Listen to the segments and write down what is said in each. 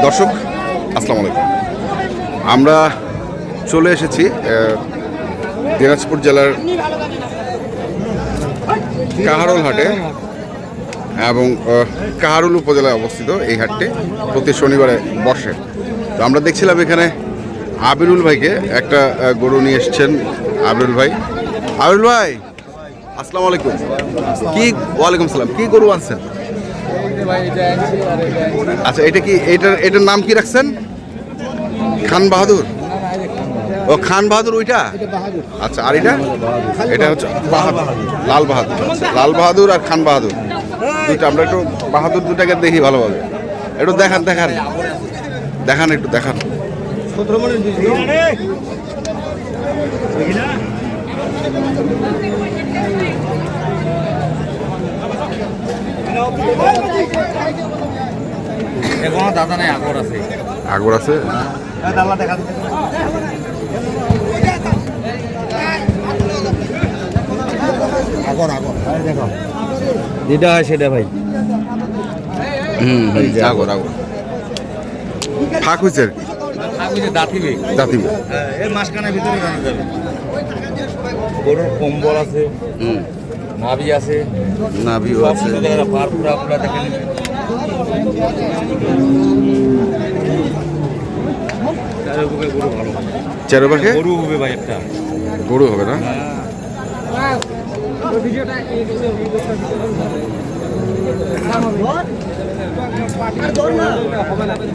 দর্শক আসসালামু আলাইকুম, আমরা চলে এসেছি দিনাজপুর জেলার কাহারোল হাটে এবং কাহারোল উপজেলায় অবস্থিত এই হাটটি প্রতি শনিবারে বসে। তো আমরা দেখছিলাম এখানে আবিরুল ভাইকে একটা গরু নিয়ে এসছেন। আবিরুল ভাই আসসালামু আলাইকুম। কি ওয়ালাইকুম সালাম, কি গরু আনছেন? আচ্ছা, এটা কি এটার নাম কি রাখছেন? খান বাহাদুর। ও খান বাহাদুর ওইটা। আচ্ছা, আর এটা হচ্ছে লাল বাহাদুর। লাল বাহাদুর আর খান বাহাদুর দুইটা। আমরা একটু বাহাদুর দুটাকে দেখি ভালোভাবে। একটু দেখান একটু দেখান। এখনো দাদা নাই, আগর আছে। আগর আছে। যেটা হয় সেটা ভাই। আগর ফাঁক হয়েছে আর কি, দাঁতিবে এর মাঝখানের ভিতরে জানা যাবে। গরুর কম্বল আছে, নাভি আছে, নাভিও আছে। দেখেন চারোপাশে গরু হবে ভাই, একটা গরু হবে না?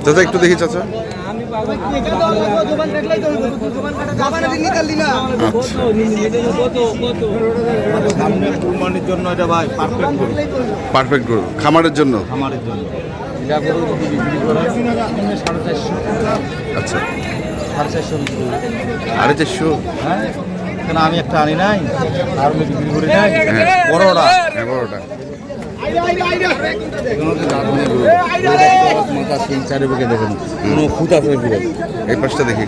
চাচা একটু দেখি চাচা। কুরবানির জন্য এটা ভাই পারফেক্ট গরু, খামারের জন্য। আচ্ছা, 450। হ্যাঁ, কেন আমি একটা আনি নাই আর বিক্রি করি নাই। বড়টা দেখেন, কোনো খুঁত আছে এই পাশটা দেখি।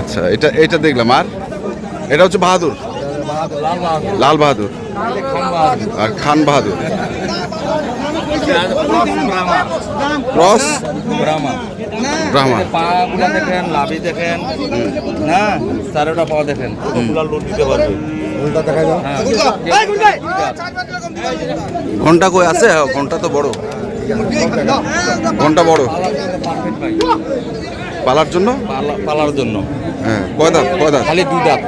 আচ্ছা, এটা দেখলাম। আর এটা হচ্ছে বাহাদুর, লাল বাহাদুর আর খান বাহাদুর। ক্রস ব্রাহ্মা। পাগুলা দেখেন, লাভি দেখেন, না চারোটা পা দেখেন, কতগুলা লোড দিতে পারবে। ঘন্টা কই আছে? ঘন্টা তো বড়, ঘন্টা বড়। পালার জন্য, হ্যাঁ। কয় দাঁত? খালি 2 দাঁত।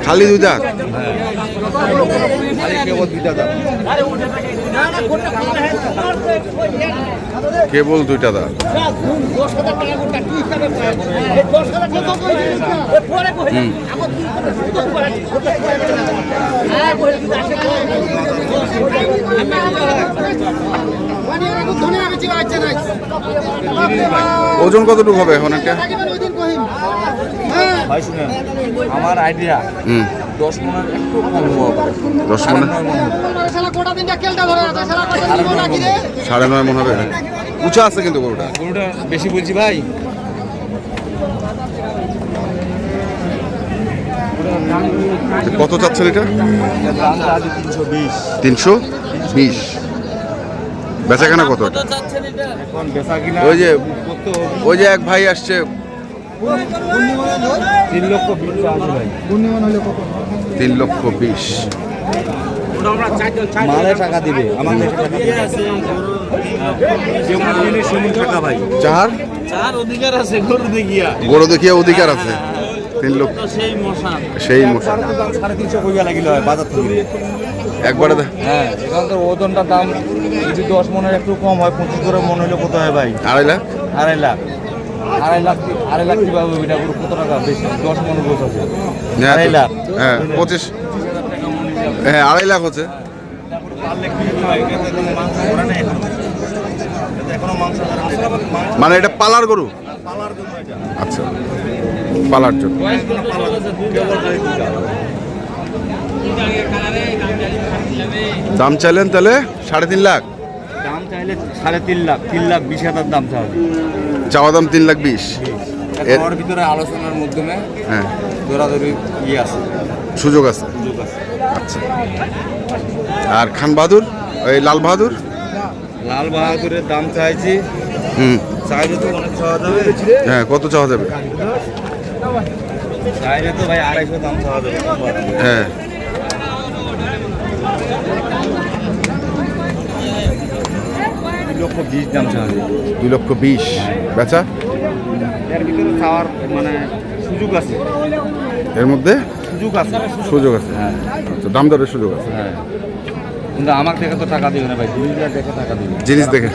খালি 2 দাঁত? হ্যাঁ, কেবল 2টা দাঁত। কেবল 2টা দাঁত। ওজন কতটুকু হবে এখন একটা? আমার আইডিয়া 10 মনের একটু কম হবে। 10 মন? 9.5 মন হবে। উঁচা আছে কিন্তু গরুটা বেশি বলছি ভাই। কত চাচ্ছেন এটা? 320। বেচাকেনা কত? ওই যে এক ভাই আসছে, 3,20,000। মালে টাকা দিবে আমাদের চার অধিকার আছে, গরু দেখিয়া অধিকার আছে। 3 লক্ষ সেই মশা 350 কইয়া লাগিলে হয় বাজার থেকে একবারে। হ্যাঁ, এখন তো ওজনটার দাম যদি 10 মনের একটু কম হয়, 25 করে মন হইলে কত হয় ভাই? 2.5 লাখ। 2.5 লাখ কিভাবে এটা কত টাকা বেশি? 10 মনের গোছ আছে 2.5 লাখ। হ্যাঁ, 25। হ্যাঁ, 2.5 লাখ হচ্ছে। মানে এটা পালার গরু? আচ্ছা, পালার জন্য। দাম চাইলেন তাহলে 3.5 লাখ? দাম চাইলে 3.5 লাখ, 3,20,000 দাম চাওয়া। চাওয়া দাম 3,20,000। এর ভিতরে আলোচনার মাধ্যমে হ্যাঁ দৌড়াদৌড়ি ইয়ে আছে, সুযোগ আছে। সুযোগ আছে। আচ্ছা, আর খান বাহাদুর, এই লাল বাহাদুর? লাল বাহাদুরের দাম চাইছি, চাইলে তো অনেক চাওয়া যাবে। হ্যাঁ, কত চাওয়া যাবে? চাইলে তো ভাই 250 দাম চাওয়া যাবে। হ্যাঁ, 2,20,000 দাম চাওয়া যাবে। 2,20,000 বেচা? এর ভিতরে চাওয়ার মানে সুযোগ আছে, এর মধ্যে সুযোগ আছে, সুযোগ আছে। হ্যাঁ। আচ্ছা, দাম দরের সুযোগ আছে। হ্যাঁ, কিন্তু আমাকে দেখে তো টাকা দিবে না ভাই, জিনিসটা দেখে টাকা দিবে। জিনিস দেখে?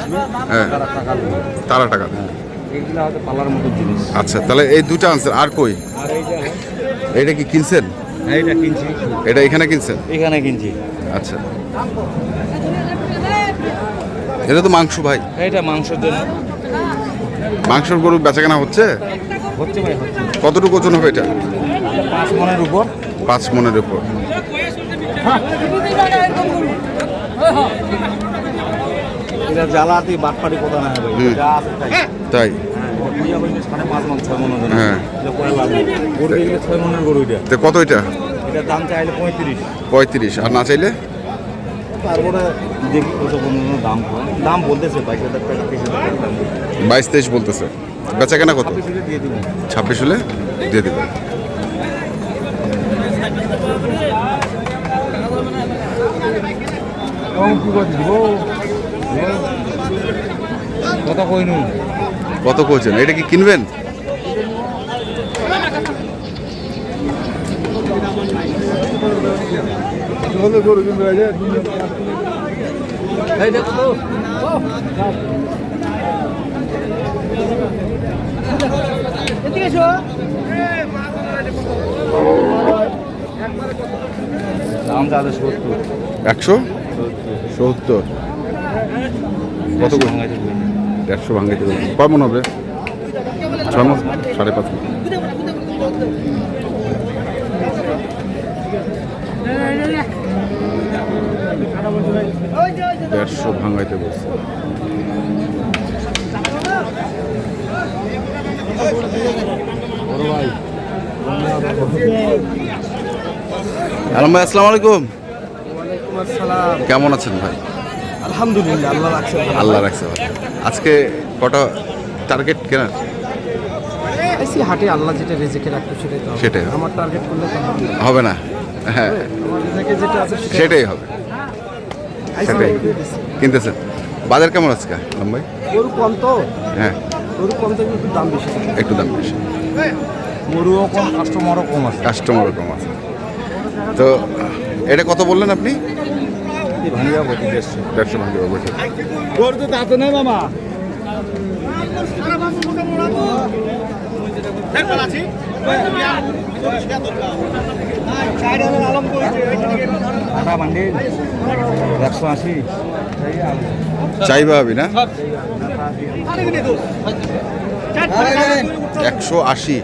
হ্যাঁ, তারা টাকা দিবে। তারা টাকা দেয়। এইগুলো হয়তো পালার মতো জিনিস। আচ্ছা, তাহলে এই দুটো আনছেন, আর কই? আর এইটা, এটা কি কিনছেন? এইটা কিনছি, এটা এখানে কিনছেন? এখানে কিনছি। আচ্ছা, এটা তো মাংস ভাই। এইটা মাংসের জন্য। মাংসের গরু বেচাকেনা হচ্ছে? হচ্ছে ভাই, হচ্ছে। কতটুকু ওজন হবে এটা? 5 মনের উপর। 5 মনের উপর। এটা জ্বালাতে বাটপাটি কথা না ভাই, হুম। যা আছে তাই। তাই? বুঝা হইলে 5.5 মন 6 মন ওজন। হ্যাঁ। এটা কয় লাভ নেই। গরু কিনলে 6 মনের গরু এটা। তো কত এটা? এটার দাম চাইলে 35। 35, আর না চাইলে? তারপরে দেখি কত পর্যন্ত দাম হয়। দাম বলতেছে 22,000 টাকা, 23,000 টাকা দাম। 22-23 বলতেছে। বেচাকেনা কত? 26 দিয়ে দিব। 26 হলে দিয়ে দেবেন। কত কইনু? কত কইছেন? এটা কি কিনবেন? দাম যাবে 70। 170? কত করে? 150 ভাঙাইতে বলছেন। কয় মন হবে? 6 মন? 5.5 মন। দেড়শো ভাঙাইতে বলছে। আলম ভাই, আসসালামু আলাইকুম। কেমন আছেন ভাই? আলহামদুলিল্লাহ, আল্লাহ রাখছে। আল্লাহ রাখছে ভালো। আজকে কটা টার্গেট কেনার? এসি হাটে আল্লাহ যেটা রেজেকে রাখতো সেটাই তো হবে। সেটাই আমার টার্গেট করলে তো হবে না। হবে না। হ্যাঁ, আমার রেজেকে যেটা আছে সেটাই হবে। সেটাই কিনতেছেন। বাজার কেমন আজকে আলম ভাই? গরু কম তো, হ্যাঁ, গরু কম থেকে একটু দাম বেশি। একটু দাম বেশি, গরুও কম, কাস্টমারও কম আছে। কাস্টমারও কম আছে। তো এটা কত বললেন আপনি? ভাঙিয়া বলতে 150 ভাঙিয়ে বসে। গরু তো তাতে নেই মামা। আটা বান্ডিল 180। চাইবা হবি না? 180।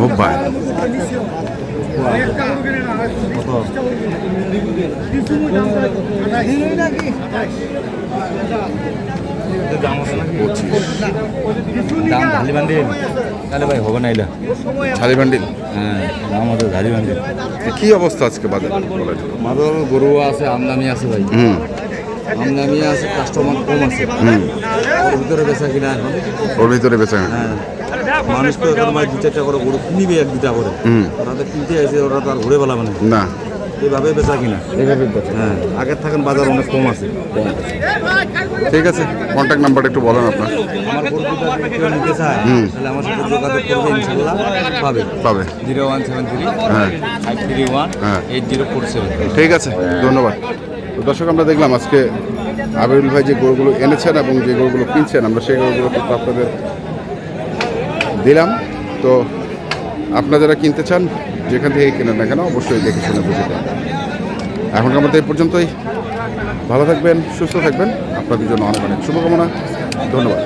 ও ভাই, দাম আছে নাকি? দাম ঝালি বান্ডিল তাহলে ভাই হবে না এটা। ছালি বান্ডিল? হ্যাঁ, দাম আছে ঝালি বান্ডিল। কি অবস্থা আজকে বাজার? মাদর গরু আছে, আমদানি আছে ভাই। আমদানি আছে, কাস্টমার কম আছে। ওর ভিতরে বেচা কিনা এখন। ওর ভিতরে বেচা কেনা? হ্যাঁ, মানুষ তো এখন ভাই 2-4টা করে গরু কিনবে, 1-2টা করে। ওরা তো কিনতে আসে, ওরা তো আর ঘুরে বেলা মানে না, এইভাবে বেচা কিনা। এইভাবে বেচা। হ্যাঁ, আগের থাকেন বাজার অনেক কম আছে। ঠিক আছে, কন্ট্যাক্ট নাম্বারটা একটু বলেন আপনার। আমার গরু যদি কেউ নিতে চায় তাহলে আমার সাথে যোগাযোগ করবে, ইনশাল্লাহ পাবে। পাবে। 0173 হ্যাঁ 531 হ্যাঁ 8047। ঠিক আছে, ধন্যবাদ। তো দর্শক, আমরা দেখলাম আজকে আবিরুল ভাই যে গরুগুলো এনেছেন এবং যে গরুগুলো কিনছেন, আমরা সেই গরুগুলো কিন্তু আপনাদের দিলাম। তো আপনারা যারা কিনতে চান, যেখান থেকে কেনেন না কেন, অবশ্যই দেখে শুনে বুঝে দেন। এখনকার মতো এই পর্যন্তই। ভালো থাকবেন, সুস্থ থাকবেন। আপনাদের জন্য অনেক অনেক শুভকামনা। ধন্যবাদ।